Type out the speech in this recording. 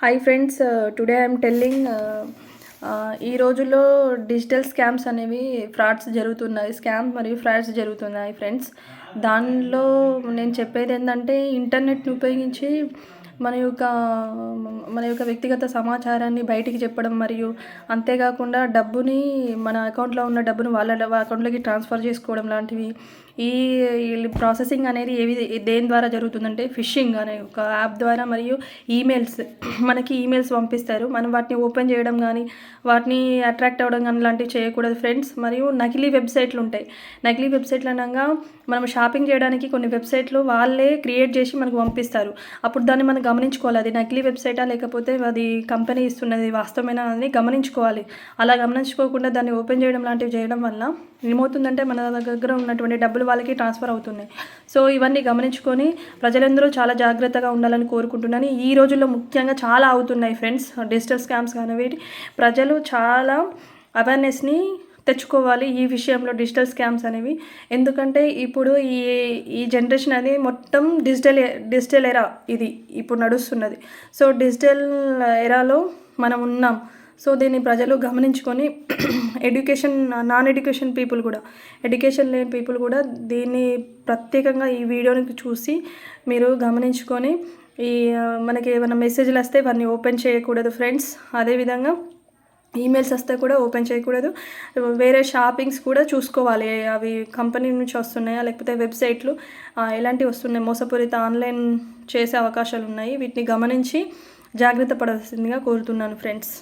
Hi friends, today I'm telling ఈ రోజుల్లో digital scams అనేవి స్కామ్ మరియు ఫ్రాడ్స్ జరుగుతున్నాయి ఫ్రెండ్స్. దానిలో నేను చెప్పేది ఏంటంటే ఇంటర్నెట్ని ఉపయోగించి మన యొక్క మన యొక్క వ్యక్తిగత సమాచారాన్ని బయటికి చెప్పడం మరియు అంతేకాకుండా మన అకౌంట్లో ఉన్న డబ్బును వాళ్ళ అకౌంట్లోకి ట్రాన్స్ఫర్ చేసుకోవడం లాంటివి. ఈ ప్రాసెసింగ్ అనేది దేని ద్వారా జరుగుతుందంటే ఫిషింగ్ అనే ఒక యాప్ ద్వారా మరియు మనకి ఈమెయిల్స్ పంపిస్తారు. మనం వాటిని ఓపెన్ చేయడం కానీ వాటిని అట్రాక్ట్ అవ్వడం కానీ లాంటివి చేయకూడదు ఫ్రెండ్స్. మరియు నకిలీ వెబ్సైట్లు ఉంటాయి. నకిలీ వెబ్సైట్లు అనగా మనం షాపింగ్ చేయడానికి కొన్ని వెబ్సైట్లు వాళ్ళే క్రియేట్ చేసి మనకు పంపిస్తారు. అప్పుడు దాన్ని మనం గమనించుకోవాలి, అది నకిలీ వెబ్సైటా లేకపోతే అది కంపెనీ ఇస్తున్నది వాస్తవమైన అని గమనించుకోవాలి. అలా గమనించుకోకుండా దాన్ని ఓపెన్ చేయడం లాంటివి చేయడం వల్ల ఏమవుతుందంటే మన దగ్గర ఉన్నటువంటి డబ్బులు వాళ్ళకి ట్రాన్స్ఫర్ అవుతున్నాయి. సో ఇవన్నీ గమనించుకొని ప్రజలందరూ చాలా జాగ్రత్తగా ఉండాలని కోరుకుంటున్నాను. ఈ రోజుల్లో ముఖ్యంగా చాలా అవుతున్నాయి ఫ్రెండ్స్ డిజిటల్ స్కామ్స్ అనేవి. ప్రజలు చాలా అవేర్నెస్ని తెచ్చుకోవాలి ఈ విషయంలో, డిజిటల్ స్కామ్స్ అనేవి. ఎందుకంటే ఇప్పుడు ఈ జనరేషన్ అనేది మొత్తం డిజిటల్ ఎరా ఇది ఇప్పుడు నడుస్తున్నది. సో డిజిటల్ ఎరాలో మనం ఉన్నాం. సో దీన్ని ప్రజలు గమనించుకొని నాన్ ఎడ్యుకేషన్ ఎడ్యుకేషన్ లేని పీపుల్ కూడా దీన్ని ప్రత్యేకంగా ఈ వీడియోని చూసి మీరు గమనించుకొని మనకి ఏమైనా మెసేజ్లు వస్తే వాటిని ఓపెన్ చేయకూడదు ఫ్రెండ్స్. అదేవిధంగా ఈమెయిల్స్ వస్తే కూడా ఓపెన్ చేయకూడదు. వేరే షాపింగ్స్ కూడా చూసుకోవాలి, అవి కంపెనీ నుంచి వస్తున్నాయా లేకపోతే వెబ్సైట్లు ఎలాంటివి వస్తున్నాయి, మోసపూరిత ఆన్లైన్ చేసే అవకాశాలు ఉన్నాయి. వీటిని గమనించి జాగ్రత్త పడాల్సిందిగా కోరుతున్నాను ఫ్రెండ్స్.